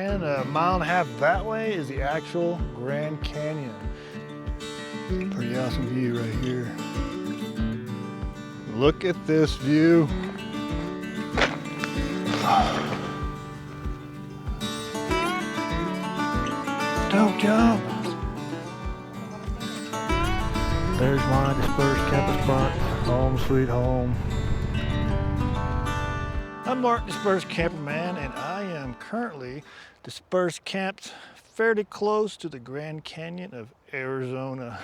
And a mile and a half that way is the actual Grand Canyon. Pretty awesome view right here. Look at this view. Don't jump. There's my dispersed camping spot. Home sweet home. I'm Mark, Dispersed Camper Man, and I am currently dispersed camped fairly close to the Grand Canyon of Arizona.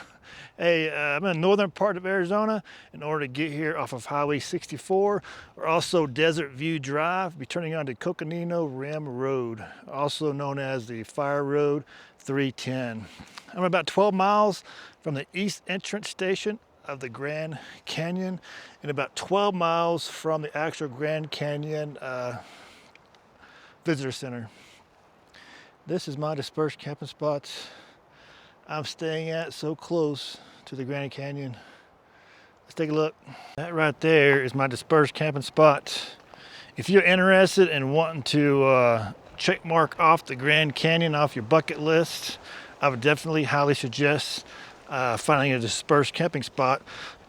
Hey, I'm in the northern part of Arizona. In order to get here off of Highway 64, or also Desert View Drive, be turning onto Coconino Rim Road, also known as the Fire Road 310. I'm about 12 miles from the east entrance station of the Grand Canyon and about 12 miles from the actual Grand Canyon Visitor Center. This is my dispersed camping spots I'm staying at, so close to the Grand Canyon. Let's take a look. That right there is my dispersed camping spot. If you're interested in wanting to check mark off the Grand Canyon off your bucket list, I would definitely highly suggest finding a dispersed camping spot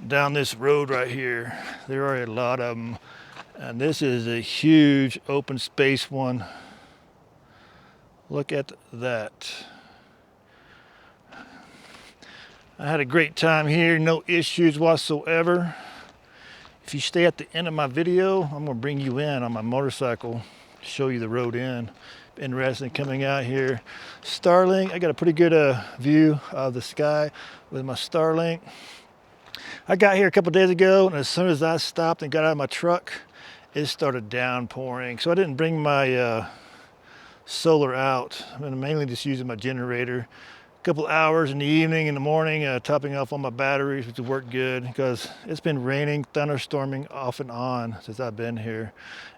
down this road right here. There are a lot of them, and this is a huge open space one. Look at that. I had a great time here, no issues whatsoever. If you stay at the end of my video, I'm gonna bring you in on my motorcycle, show you the road in. Interested in coming out here. Starlink, I got a pretty good view of the sky with my Starlink. I got here a couple days ago, and as soon as I stopped and got out of my truck, it started downpouring. So I didn't bring my solar out. I've been mainly just using my generator. A couple hours in the evening, in the morning, topping off on my batteries, which worked good because it's been raining, thunderstorming off and on since I've been here.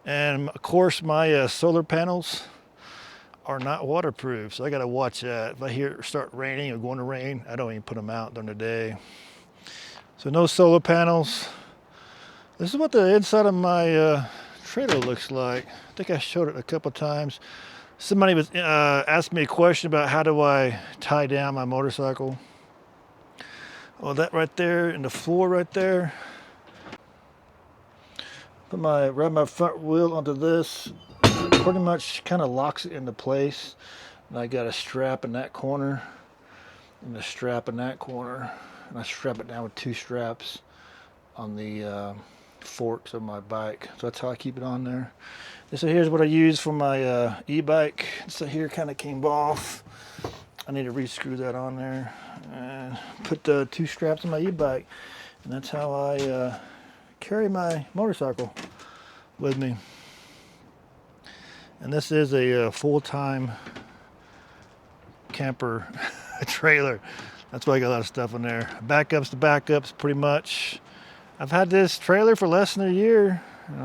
And of course, my solar panels are not waterproof, so I gotta watch that. If I hear it start raining or going to rain, I don't even put them out during the day. So no solar panels. This is what the inside of my trailer looks like. I think I showed it a couple times. Somebody was asked me a question about how do I tie down my motorcycle. Well, that right there and the floor right there. Put my front wheel onto this. Pretty much kind of locks it into place. And I got a strap in that corner and a strap in that corner. And I strap it down with two straps on the forks of my bike. So that's how I keep it on there. So here's what I use for my e-bike. So here kind of came off. I need to re-screw that on there and put the two straps on my e-bike. And that's how I carry my motorcycle with me. And this is a full-time camper trailer. That's why I got a lot of stuff in there. Backups to backups, pretty much. I've had this trailer for less than a year, and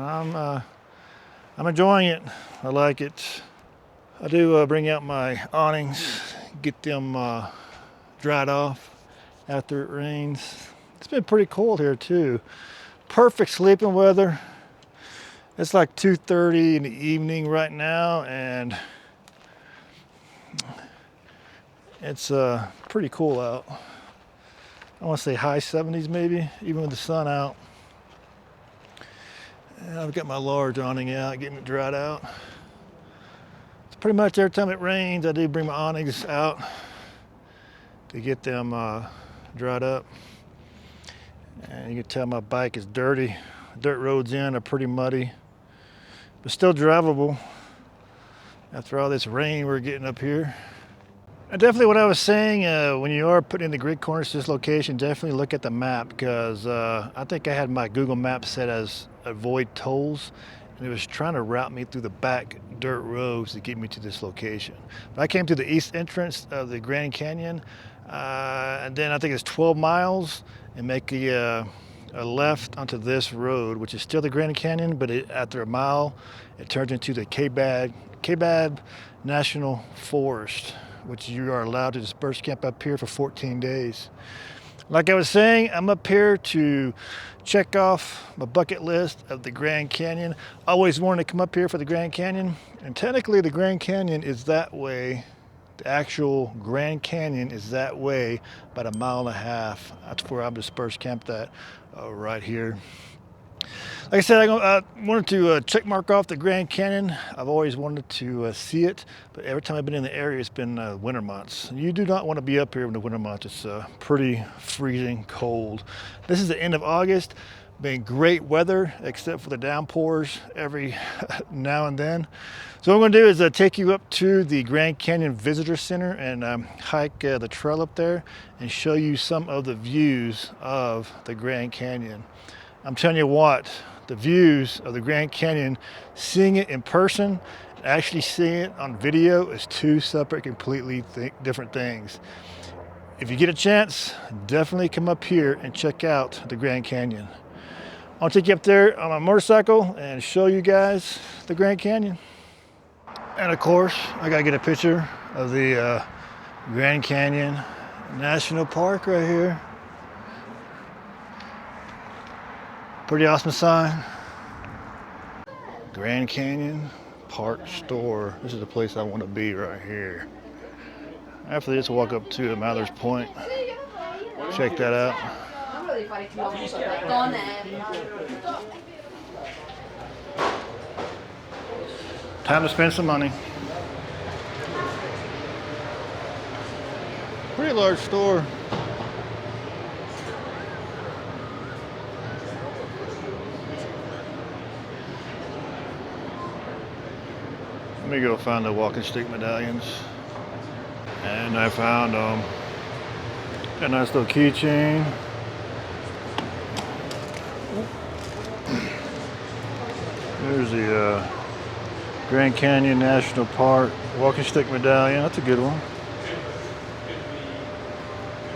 I'm enjoying it. I like it. I do bring out my awnings, get them dried off after it rains. It's been pretty cold here too. Perfect sleeping weather. It's like 2:30 in the evening right now, and it's pretty cool out. I want to say high 70s maybe, even with the sun out. And I've got my large awning out, getting it dried out. It's pretty much every time it rains, I do bring my awnings out to get them dried up. And you can tell my bike is dirty. Dirt roads in are pretty muddy, but still drivable after all this rain we're getting up here. And definitely what I was saying, when you are putting in the grid corners to this location, definitely look at the map, because I think I had my Google Maps set as avoid tolls, and it was trying to route me through the back dirt roads to get me to this location. But I came to the east entrance of the Grand Canyon, and then I think it's 12 miles, and make a left onto this road, which is still the Grand Canyon, but after a mile, it turns into the Kaibab National Forest, which you are allowed to disperse camp up here for 14 days. Like I was saying, I'm up here to check off my bucket list of the Grand Canyon. Always wanted to come up here for the Grand Canyon, and technically the Grand Canyon is that way. The actual Grand Canyon is that way, about 1.5 miles. That's where I'm dispersed camped at, right here. Like I said, I wanted to check mark off the Grand Canyon. I've always wanted to see it, but every time I've been in the area, it's been winter months. You do not want to be up here in the winter months. It's pretty freezing cold. This is the end of August. Been great weather, except for the downpours every now and then. So what I'm going to do is take you up to the Grand Canyon Visitor Center and hike the trail up there and show you some of the views of the Grand Canyon. I'm telling you what, the views of the Grand Canyon, seeing it in person, actually seeing it on video is two separate, completely different things. If you get a chance, definitely come up here and check out the Grand Canyon. I'll take you up there on my motorcycle and show you guys the Grand Canyon. And of course, I gotta get a picture of the Grand Canyon National Park right here. Pretty awesome sign. Grand Canyon Park Store. This is the place I want to be right here. After this, walk up to Mather's Point. Check that out. Time to spend some money. Pretty large store. Let me go find the walking stick medallions. And I found a nice little keychain. There's the Grand Canyon National Park walking stick medallion. That's a good one.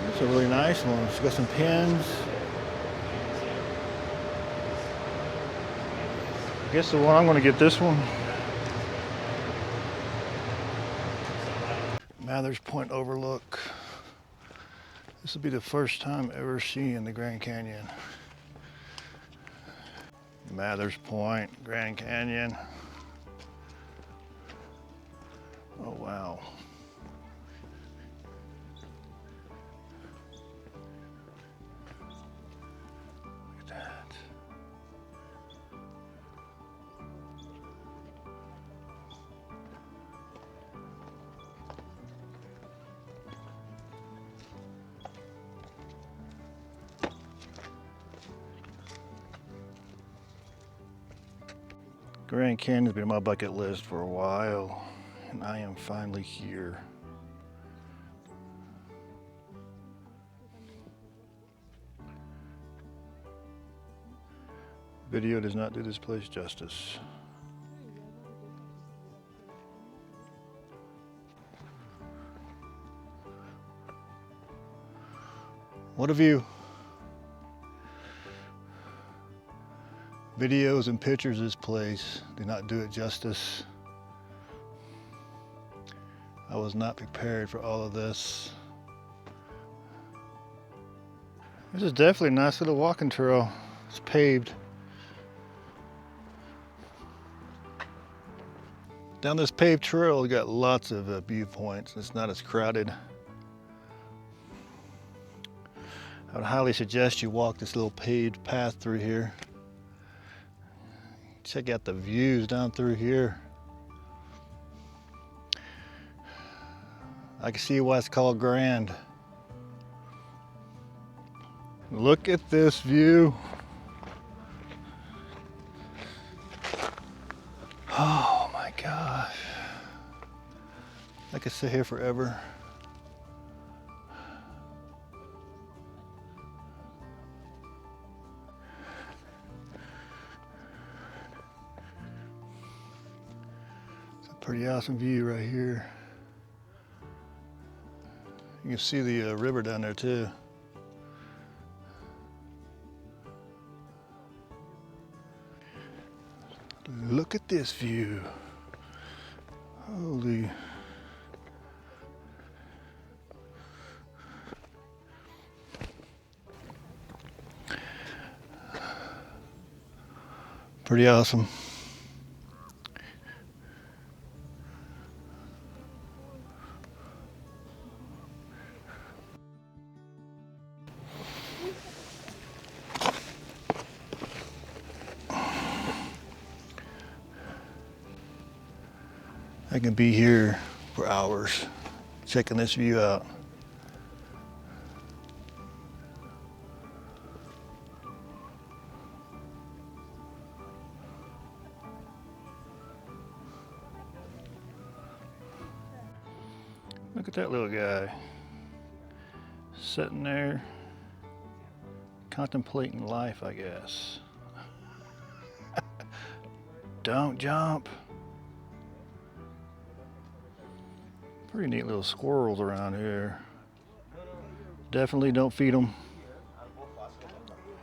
That's a really nice one. It's got some pins. I guess the one I'm going to get this one. Mather's Point Overlook. This will be the first time ever seeing the Grand Canyon. Mather's Point, Grand Canyon. Oh wow. Look at that. Grand Canyon's been on my bucket list for a while, and I am finally here. Video does not do this place justice. What a view. Videos and pictures of this place do not do it justice. I was not prepared for all of this. This is definitely a nice little walking trail. It's paved. Down this paved trail, we got lots of viewpoints. It's not as crowded. I would highly suggest you walk this little paved path through here. Check out the views down through here. I can see why it's called grand. Look at this view. Oh my gosh. I could sit here forever. Pretty awesome view right here. You can see the river down there too. Look at this view. Holy. Pretty awesome. I can be here for hours checking this view out. Look at that little guy sitting there contemplating life, I guess. Don't jump. Pretty neat little squirrels around here. Definitely don't feed them.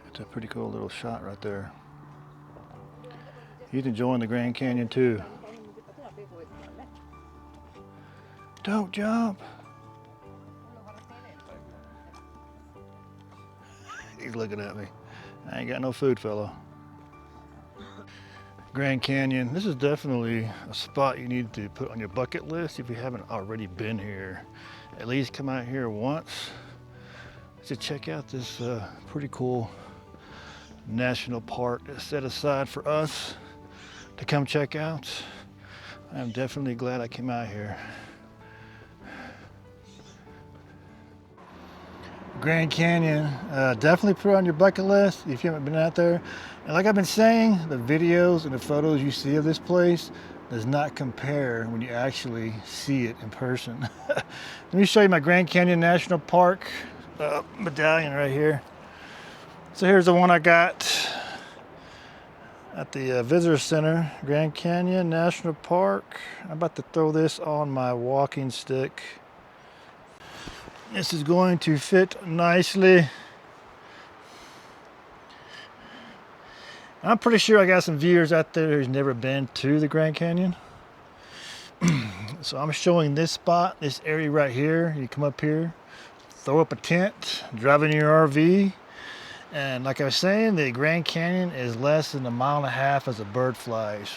It's a pretty cool little shot right there. He's enjoying the Grand Canyon too. Don't jump. He's looking at me. I ain't got no food, fella. Grand Canyon, this is definitely a spot you need to put on your bucket list if you haven't already been here. At least come out here once to check out this pretty cool national park that's set aside for us to come check out. I'm definitely glad I came out here. Grand Canyon, definitely put it on your bucket list if you haven't been out there. And like I've been saying, the videos and the photos you see of this place does not compare when you actually see it in person. Let me show you my Grand Canyon National Park medallion right here. So here's the one I got at the Visitor Center, Grand Canyon National Park. I'm about to throw this on my walking stick. This is going to fit nicely. I'm pretty sure I got some viewers out there who's never been to the Grand Canyon. So I'm showing this spot, this area right here. You come up here, throw up a tent, drive in your RV. And like I was saying, the Grand Canyon is less than 1.5 miles as a bird flies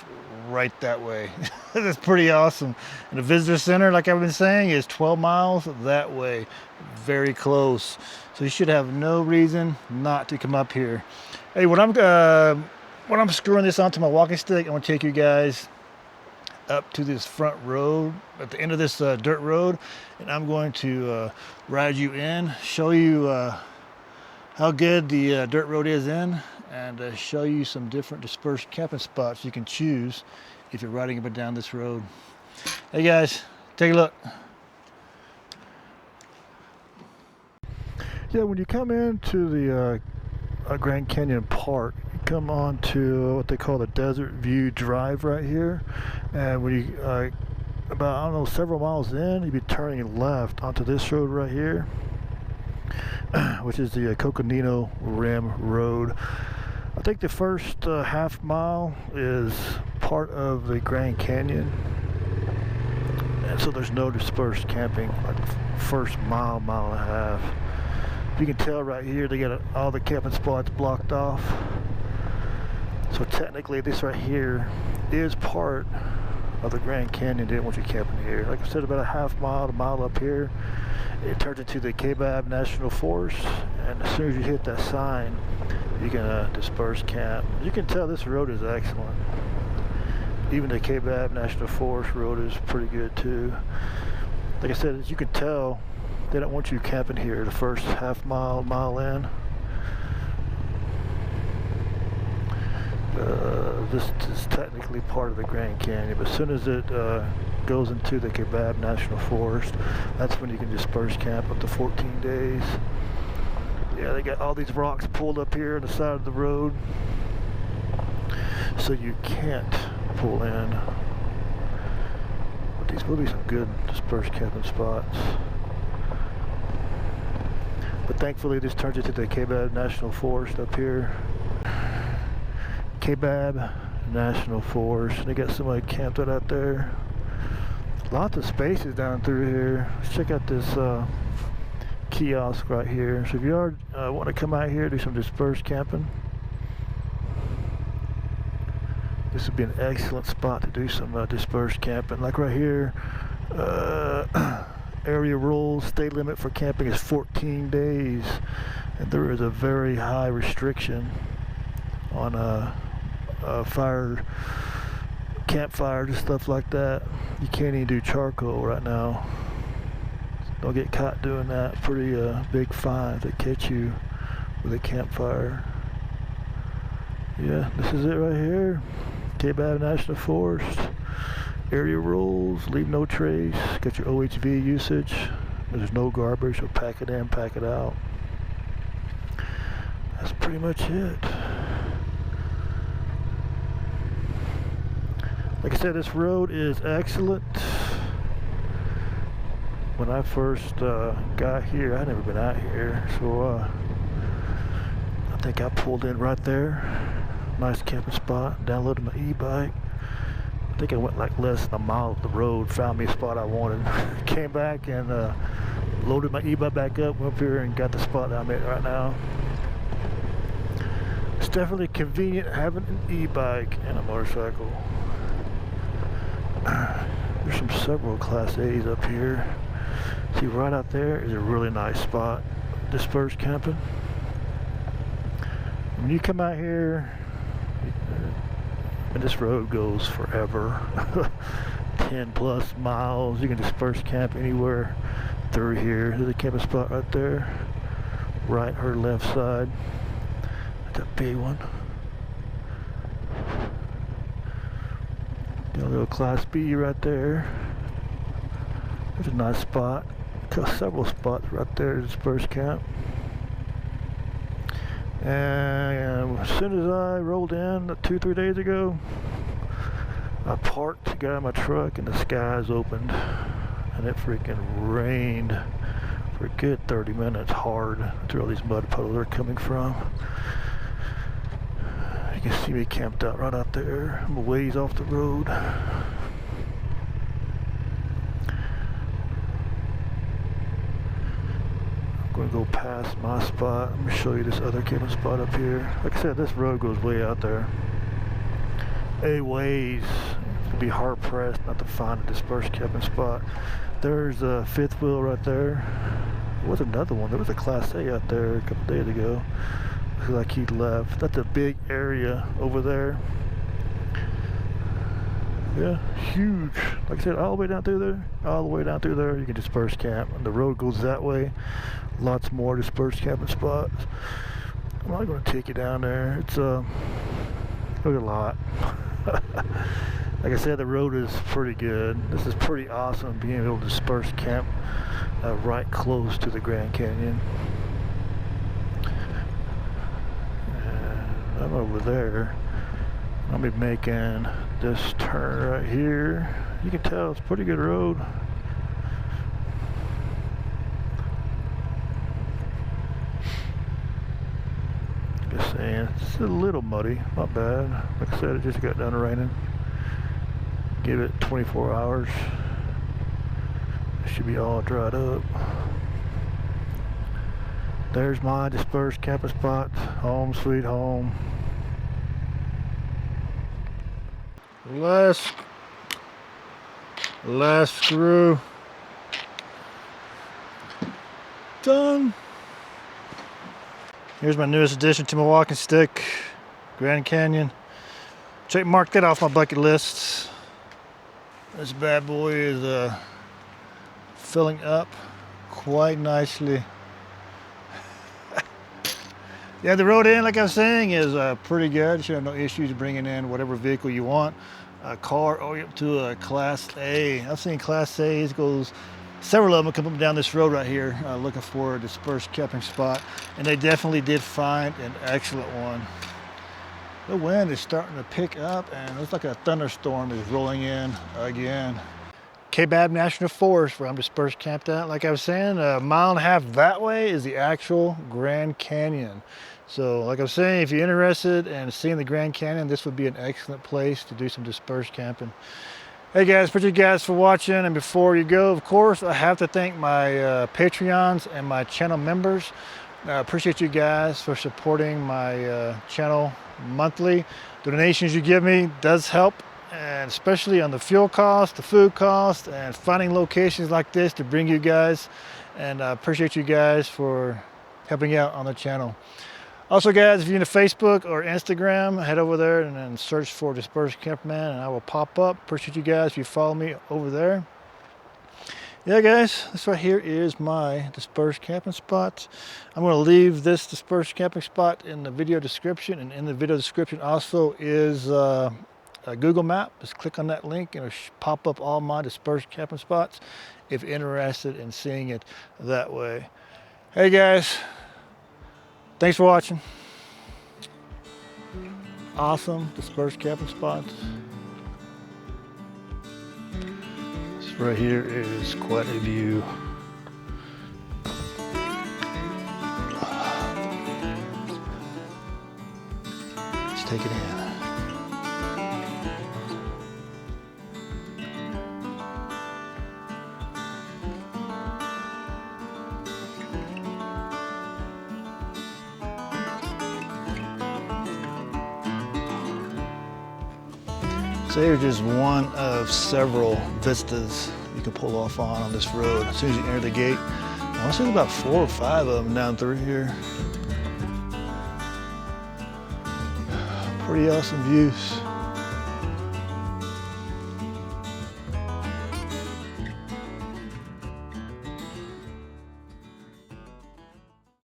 right that way. That's pretty awesome. And the visitor center, like I've been saying, is 12 miles that way. Very close. So you should have no reason not to come up here. Hey, when I'm screwing this onto my walking stick, I'm gonna take you guys up to this front road, at the end of this dirt road, and I'm going to ride you in, show you how good the dirt road is in, and show you some different dispersed camping spots you can choose if you're riding up and down this road. Hey guys, take a look. Yeah, when you come into the Grand Canyon Park, you come on to what they call the Desert View Drive right here, and when you about, I don't know, several miles in, you'd be turning left onto this road right here, which is the Coconino Rim Road. I think the first half mile is part of the Grand Canyon, and so there's no dispersed camping like first mile, mile and a half. You can tell right here they got all the camping spots blocked off. So technically this right here is part of the Grand Canyon. Didn't want you camping here. Like I said, about a half mile to mile up here, it turns into the Kaibab National Forest, and as soon as you hit that sign, you can disperse camp. You can tell this road is excellent. Even the Kaibab National Forest road is pretty good too. Like I said, as you can tell, they don't want you camping here the first half mile, mile in. This is technically part of the Grand Canyon, but as soon as it goes into the Kaibab National Forest, that's when you can disperse camp up to 14 days. Yeah, they got all these rocks pulled up here on the side of the road, so you can't pull in. But these will be some good dispersed camping spots. But thankfully this turns into the Kaibab National Forest up here. Kaibab National Forest. They got somebody camped out there. Lots of spaces down through here. Let's check out this kiosk right here. So if you are want to come out here, do some dispersed camping, this would be an excellent spot to do some dispersed camping. Like right here, area rules, state limit for camping is 14 days. And there is a very high restriction on fire, campfires and stuff like that. You can't even do charcoal right now. Don't get caught doing that. Pretty big fine if they catch you with a campfire. Yeah, this is it right here. Kaibab National Forest. Area rules, leave no trace. Got your OHV usage. There's no garbage, so pack it in, pack it out. That's pretty much it. Like I said, this road is excellent. When I first got here, I'd never been out here, so I think I pulled in right there. Nice camping spot. Downloaded my e-bike. I think I went like less than a mile up the road, found me a spot I wanted. Came back and loaded my e-bike back up, went up here and got the spot that I'm at right now. It's definitely convenient having an e-bike and a motorcycle. There's several Class A's up here. See, right out there is a really nice spot. Dispersed camping. When you come out here, and this road goes forever, 10 plus miles. You can disperse camp anywhere through here. There's a camping spot right there, right or left side. That's a big one. Got a little Class B right there. There's a nice spot. Got several spots right there to disperse camp. And as soon as I rolled in 2-3 days ago, I parked, got in my truck, and the skies opened, and it freaking rained for a good 30 minutes hard. That's where all these mud puddles are coming from. You can see me camped out right out there. I'm a ways off the road. I'm going to go past my spot. Let me show you this other camping spot up here. Like I said, this road goes way out there. A ways. You'd be hard pressed not to find a dispersed camping spot. There's a fifth wheel right there. There was another one. There was a Class A out there a couple days ago. Looks like he left. That's a big area over there. Yeah, huge. Like I said, all the way down through there. All the way down through there, you can disperse camp. And the road goes that way. Lots more dispersed camping spots. I'm not going to take you down there. It's look a lot. Like I said, the road is pretty good. This is pretty awesome, being able to disperse camp right close to the Grand Canyon. And I'm over there. I'll be making this turn right here. You can tell it's a pretty good road. Just saying, it's a little muddy, not bad. Like I said, it just got done raining. Give it 24 hours. It should be all dried up. There's my dispersed camping spot. Home sweet home. Last screw done. Here's my newest addition to my walking stick, Grand Canyon. Mark that off my bucket list. This bad boy is filling up quite nicely. Yeah, the road in, like I was saying, is pretty good. You should have no issues bringing in whatever vehicle you want. A car or up to a Class A. I've seen Class A's goes, several of them come up down this road right here looking for a dispersed camping spot. And they definitely did find an excellent one. The wind is starting to pick up and it's like a thunderstorm is rolling in again. Kaibab National Forest, where I'm dispersed camped at. Like I was saying, 1.5 miles that way is the actual Grand Canyon. So like I was saying, if you're interested in seeing the Grand Canyon, this would be an excellent place to do some dispersed camping. Hey guys, appreciate you guys for watching. And before you go, of course, I have to thank my Patreons and my channel members I appreciate you guys for supporting my channel monthly. The donations you give me does help, and especially on the fuel cost, the food cost, and finding locations like this to bring you guys. And I appreciate you guys for helping out on the channel. Also guys, if you're into Facebook or Instagram, head over there and then search for Dispersed Camperman and I will pop up. Appreciate you guys if you follow me over there. Yeah guys, this right here is my dispersed camping spot. I'm going to leave this dispersed camping spot in the video description, and in the video description also is a Google map. Just click on that link and it'll pop up all my dispersed camping spots if you're interested in seeing it that way. Hey guys, thanks for watching. Awesome dispersed camping spots. This right here is quite a view. Let's take it in. So here's just one of several vistas you can pull off on this road. As soon as you enter the gate, I want to say about 4 or 5 of them down through here. Pretty awesome views.